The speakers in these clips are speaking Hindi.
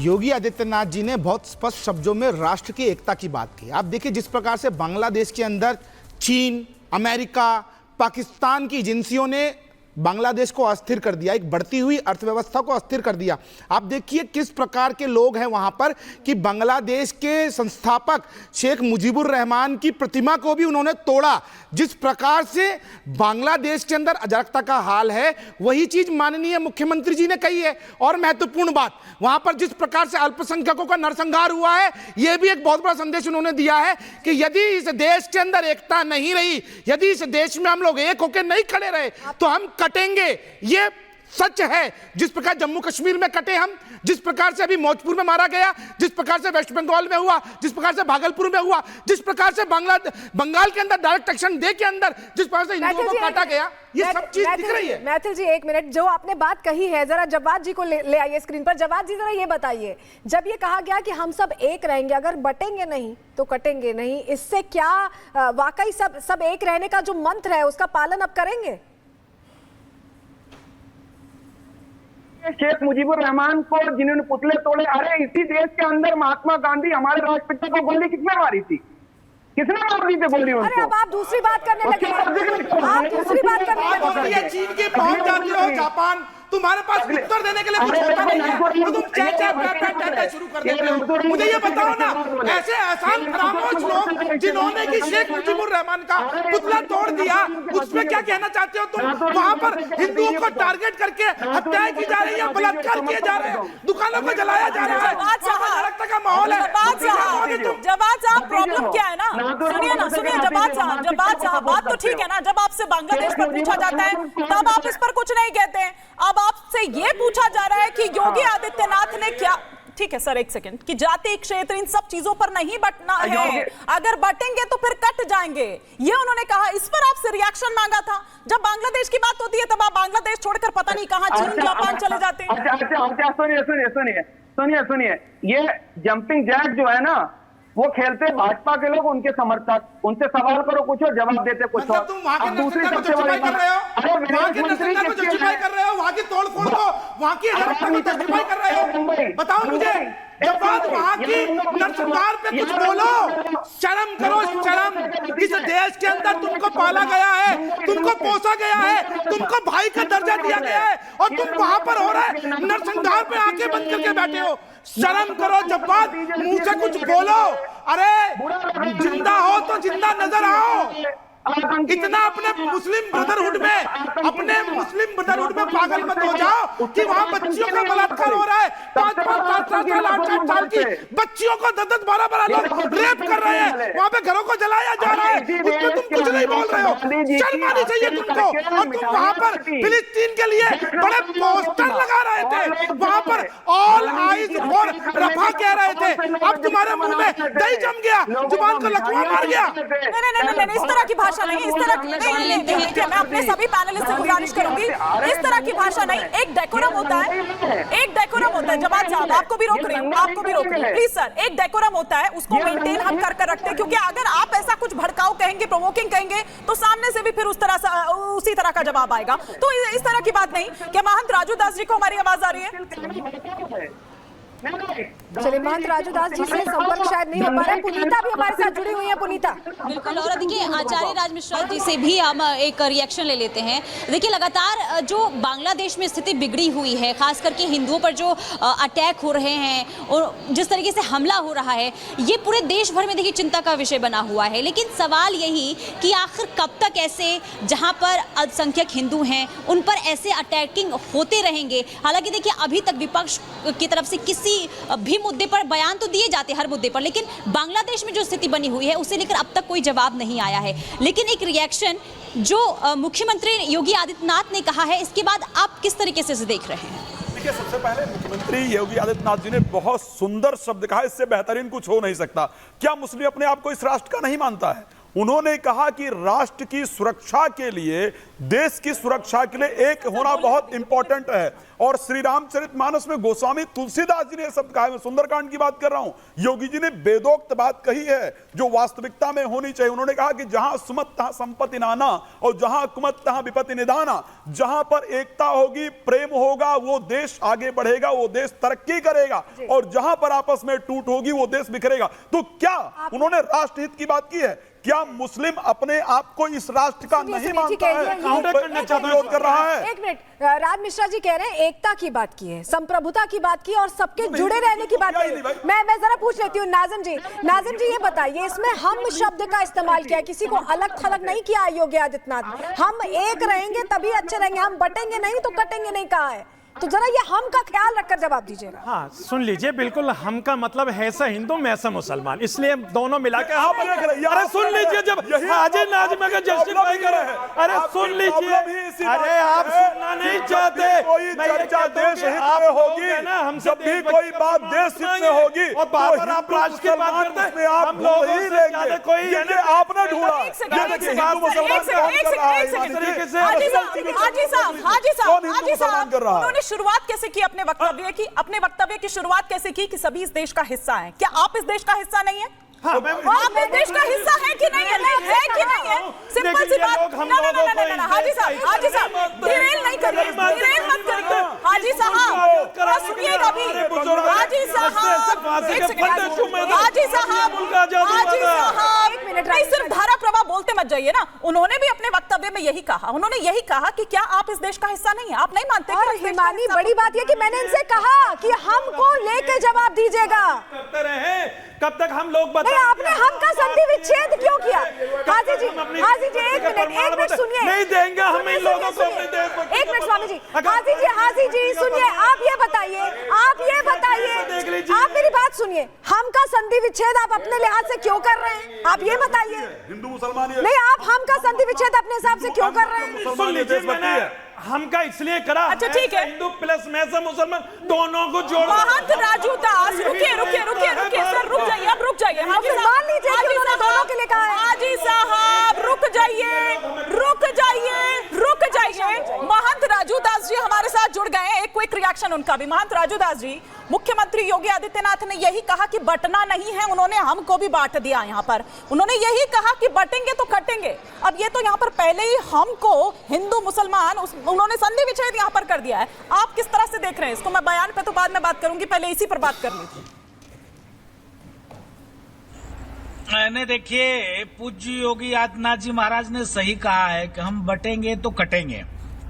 योगी आदित्यनाथ जी ने बहुत स्पष्ट शब्दों में राष्ट्र की एकता की बात की। आप देखिए जिस प्रकार से बांग्लादेश के अंदर चीन, अमेरिका, पाकिस्तान की एजेंसियों ने बांग्लादेश को अस्थिर कर दिया, एक बढ़ती हुई अर्थव्यवस्था को अस्थिर कर दिया। आप देखिए किस प्रकार के लोग हैं वहां पर कि बांग्लादेश के संस्थापक शेख मुजीबुर रहमान की प्रतिमा को भी उन्होंने तोड़ा। जिस प्रकार से बांग्लादेश के अंदर अराजकता का हाल है, वही चीज माननीय मुख्यमंत्री जी ने कही है। और महत्वपूर्ण बात, वहां पर जिस प्रकार से अल्पसंख्यकों का नरसंहार हुआ है, यह भी एक बहुत बड़ा संदेश उन्होंने दिया है कि यदि इस देश के अंदर एकता नहीं रही, यदि इस देश में हम लोग एक होकर नहीं खड़े रहे, तो हम कटेंगे। ये सच है। जिस प्रकार जम्मू कश्मीर में कटे हम, जिस प्रकार से अभी मौजपुर में मारा गया, जिस प्रकार से वेस्ट बंगाल में हुआ, जिस प्रकार से भागलपुर में हुआ, जिस प्रकार से बंगाल के अंदर डायरेक्ट एक्शन डे के अंदर जिस प्रकार से हिंदुओं को काटा गया, ये सब चीज दिख रही है। मैथिल जी एक मिनट, जो आपने बात कही है जरा जवाद जी को ले आइए स्क्रीन पर। जवाद जी जरा ये बताइए, जब ये कहा गया कि हम सब एक रहेंगे, अगर बटेंगे नहीं तो कटेंगे नहीं, इससे क्या वाकई सब एक रहने का जो मंत्र है उसका पालन अब करेंगे? शेख मुजीबुर रहमान को जिन्होंने पुतले तोड़े, अरे इसी देश के अंदर महात्मा गांधी हमारे राष्ट्रपिता को गोली किसने मारी थी? किसने मार दी थी गोली उनको? अरे अब आप दूसरी बात करने लगे, आप दूसरी बात करने लगे। चीन के पहुंच जाते हो, जापान, तुम्हारे पास उत्तर देने के लिए कुछ होता नहीं है तो तुम चा शुरू कर देते हो। मुझे ये बताओ ना, ऐसे आसान खामोश लोग जिन्होंने कि शेख मुजीबुर रहमान का पुतला तोड़ दिया, उसमें क्या कहना चाहते हो तुम? वहां पर हिंदुओं को टारगेट करके हत्याएं की जा रही है, बलात्कार किए जा रहे हैं, दुकानों को जलाया जा रहा है, अराजकता का माहौल है। जवाद साहब, प्रॉब्लम क्या है ना, सुनिए ना, सुनिए जवाद साहब, बात तो ठीक है ना, जब आपसे बांग्लादेश पर पूछा जाता है तब आप इस पर कुछ नहीं कहते हैं। अब आपसे ये पूछा जा रहा है कि योगी आदित्यनाथ ने क्या, ठीक है सर एक सेकंड, कि जाति क्षेत्र इन सब चीजों पर नहीं बटना है, अगर बटेंगे तो फिर कट जाएंगे, ये उन्होंने कहा। इस पर आपसे रिएक्शन मांगा था। जब बांग्लादेश की बात होती है तब आप बांग्लादेश छोड़कर पता नहीं कहां चीन, जापान चले जाते हैं। सुनिए, ये जंपिंग जैक जो है ना, वो खेलते भाजपा के लोग, उनके समर्थक, उनसे सवाल करो कुछ और जवाब देते कुछ और। तुम वहां के दूसरी सबसे बड़ी कर रहे हो, वहां के नरसंहार को जस्टिफाई कर रहे हो, वहां की तोड़फोड़ को, वहां की अराजकता को जस्टिफाई कर रहे हो। बताओ मुझे, जब बात वहां की नरसंहार पे कुछ बोलो, शर्म करो, शर्म। इस देश के अंदर तुमको पाला गया है, तुमको पोसा गया है, तुमको भाई का दर्जा दिया गया है, और तुम वहां पर हो रहा है नरसंहार पे आंखें बंद करके बैठे हो। शर्म करो, जब बात मुंह से कुछ बोलो। अरे जिंदा हो तो जिंदा नजर आओ। इतना अपने मुस्लिम ब्रदरहुड में पागल मत हो जाओ कि वहां बच्चियों का बलात्कार हो रहा है। 5-5, 7-7 साल, 8-8 साल की बच्चियों को 10-10, 12-12 लोग रेप कर रहे हैं, वहां पे घरों को जलाया जा रहा है, उसमें तुम कुछ नहीं बोल रहे हो। शर्म आनी चाहिए तुमको। और तुम वहां पर फिलिस्तीन के लिए बड़े पोस्टर लगा रहे थे, वहां पर ऑल आइज फॉर रफा कह रहे थे। अब तुम्हारे मुंह में दही जम गया, जुबान को लकवा मार गया। नहीं, इस तरह की भाषा नहीं, इस तरह की नहीं, मैं अपने सभी पैनलिस्ट से गुजारिश करूंगी, इस तरह की भाषा नहीं। एक डेकोरम होता है, एक डेकोरम होता है। जवाद साहब आपको भी रोक रही हूँ, प्लीज सर, एक डेकोरम होता है, उसको मेंटेन हम कर रखते हैं, क्योंकि अगर आप ऐसा कुछ भड़काऊ कहेंगे, प्रोवोकिंग कहेंगे, तो सामने से भी फिर उसी तरह का जवाब आएगा। तो इस तरह की बात नहीं। क्या महंत राजू दास जी को हमारी आवाज आ रही है? चलिए, महंत राजू दास जी से संपर्क शायद नहीं हो पा रहा है। पुनीता भी हमारे साथ जुड़ी हुई है। पुनीता बिल्कुल, और देखिए आचार्य राज मिश्रा जी से भी हम एक रिएक्शन ले लेते हैं। देखिए लगातार जो बांग्लादेश में स्थिति बिगड़ी हुई है, खास करके हिंदुओं पर जो अटैक हो रहे हैं और जिस तरीके से हमला हो रहा है, ये पूरे देश भर में देखिए चिंता का विषय बना हुआ है। लेकिन सवाल यही कि आखिर कब तक ऐसे, जहां पर अल्पसंख्यक हिंदू हैं उन पर ऐसे अटैकिंग होते रहेंगे। हालांकि देखिए अभी तक विपक्ष की तरफ से किसी भी मुद्दे पर बयान तो दिए जाते हर मुद्दे पर, लेकिन बांग्लादेश में जो स्थिति बनी हुई है उसे लेकर अब तक कोई जवाब नहीं आया है। लेकिन एक रिएक्शन जो मुख्यमंत्री योगी आदित्यनाथ ने कहा है, इसके बाद आप किस तरीके से देख रहे हैं? देखिए, सबसे पहले मुख्यमंत्री योगी आदित्यनाथ जी ने बहुत सुंदर शब्द कहा, इससे बेहतरीन कुछ हो नहीं सकता। क्या मुस्लिम अपने आप को इस राष्ट्र का नहीं मानता है? उन्होंने कहा कि राष्ट्र की सुरक्षा के लिए, देश की सुरक्षा के लिए एक होना बहुत इंपॉर्टेंट है। और श्री रामचरितमानस में गोस्वामी तुलसीदास जी ने सब कहा है। मैं सुंदरकांड की बात कर रहा हूं। योगी जी ने वेदोक्त बात कही है जो वास्तविकता में होनी चाहिए। उन्होंने कहा कि जहां सुमत तहां संपत्ति नाना और जहां कुमत तहां विपत्ति निदाना। जहां पर एकता होगी, प्रेम होगा, वो देश आगे बढ़ेगा, वो देश तरक्की करेगा। और जहां पर आपस में टूट होगी, वो देश बिखरेगा। तो क्या उन्होंने राष्ट्रहित की बात की है? क्या मुस्लिम अपने आप को इस राष्ट्र का नहीं मानता है? काउंटर करना विरोध कर रहा है। एक मिनट, राज मिश्रा जी कह रहे हैं एकता की बात की है, संप्रभुता की बात की और सबके जुड़े रहने की बात की। मैं जरा पूछ लेती हूँ नाजिम जी ये बताइए, इसमें हम शब्द का इस्तेमाल किया, किसी को अलग थलग नहीं किया योगी आदित्यनाथ। हम एक रहेंगे तभी अच्छे रहेंगे, हम बटेंगे नहीं तो कटेंगे नहीं कहा है। तो जरा ये हम का ख्याल रखकर जवाब दीजिएगा। हाँ सुन लीजिए, बिल्कुल हम का मतलब है ऐसा हिंदू मैं ऐसा मुसलमान, इसलिए दोनों मिला के अरे सुन लीजिए, जब हाजिर नाजिम का जस्टिफाई कर रहे हैं, अरे सुन लीजिए, अरे आप सुनना नहीं चाहते। चर्चा देश हित में होगी ना, जब भी कोई बात देश हित में होगी और बार बार आप राष्ट्र की बात करते हैं, आप लोग ही लेंगे। कोई आपने ढूंढा शुरुआत कैसे की अपने वक्तव्य की शुरुआत कैसे की कि सभी इस देश का हिस्सा हैं? क्या आप इस देश का हिस्सा नहीं है? आप इस देश का हिस्सा है कि नहीं है कि नहीं है? सिंपल सी बात। हाजी साहब डिरेल नहीं करिए, डिरेल मत करिए। हाजी साहब सुनिएगा भी। हाजी साहब नहीं, सिर्फ धारा प्रवाह बोलते मत जाइए ना। उन्होंने भी अपने वक्तव्य में यही कहा, उन्होंने यही कहा कि क्या आप इस देश का हिस्सा नहीं है? आप नहीं मानते? और हिमानी बड़ी बात यह कि मैंने इनसे कहा कि हमको लेके जवाब दीजिएगा। करते रहे कब तक हम लोग नहीं, आपने हम का संधि विच्छेद क्यों किया? हाजी जी एक मिनट सुनिए। नहीं देंगे हम इन लोगों को अपने देश को। एक मिनट स्वामी जी, हाजी जी सुनिए, आप ये बताइए, आप मेरी बात सुनिए। हम का संधि विच्छेद आप अपने लिहाज से क्यों कर रहे हैं? आप ये बताइए। हिंदू मुसलमान नहीं, आप हम का संधि विच्छेद अपने हिसाब से क्यों कर रहे हैं? सुन लीजिए, मैंने हम का इसलिए करा। अच्छा ठीक है, हिंदू प्लस मैं से मुसलमान दोनों को जोड़। महंत राजू दास रुकिए सर, रुक जाइए, अब रुक जाइए। मान लीजिए कि उन्होंने दोनों के लिए कहा है। हाजी साहब रुक जाइए। महंत राजू दास जी हमारे साथ जुड़ गए हैं, एक क्विक रिएक्शन उनका भी। महंत राजू दास जी, मुख्यमंत्री योगी आदित्यनाथ ने यही कहा कि बंटना नहीं है, उन्होंने हमको भी बांट दिया। यहाँ पर उन्होंने यही कहा कि बटेंगे तो कटेंगे। अब ये तो यहाँ पर पहले ही हमको हिंदू मुसलमान उन्होंने संधि विच्छेद यहाँ पर कर दिया है। आप किस तरह से देख रहे हैं इसको? मैं बयान पे तो बाद में बात करूंगी, पहले इसी पर बात कर ली। मैंने देखिए, पूज्य योगी आदित्यनाथ जी महाराज ने सही कहा है कि हम बटेंगे तो कटेंगे।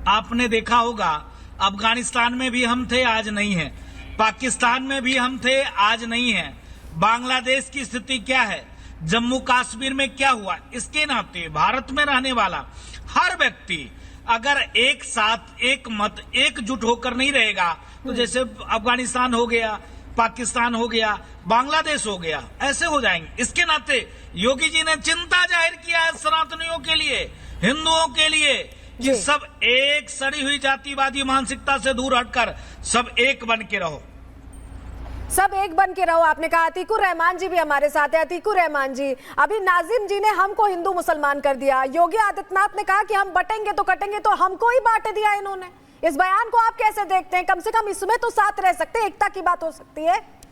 आपने देखा होगा अफगानिस्तान में भी हम थे, आज नहीं है। पाकिस्तान में भी हम थे, आज नहीं है। बांग्लादेश की स्थिति क्या है, जम्मू कश्मीर में क्या हुआ, इसके नाते भारत में रहने वाला हर व्यक्ति अगर एक साथ, एक मत, एकजुट होकर नहीं रहेगा तो जैसे अफगानिस्तान हो गया, पाकिस्तान हो गया, बांग्लादेश हो गया, ऐसे हो जाएंगे। इसके नाते योगी जी ने चिंता जाहिर किया है सनातनियों के लिए, हिंदुओं के लिए, कि सब एक सड़ी हुई जातिवादी मानसिकता से दूर हटकर सब एक बन के रहो। सब एक बन के रहो, आपने कहा। अतीकुर रहमान जी भी हमारे साथ है। अतीकुर रहमान जी, अभी नाजिम जी ने हमको हिंदू मुसलमान कर दिया, योगी आदित्यनाथ ने कहा कि हम बटेंगे तो कटेंगे, तो हमको ही बांट दिया इन्होंने। इस बयान को आप कैसे देखते हैं? कम से कम इसमें तो साथ रह सकते हैं, एकता की बात हो सकती है।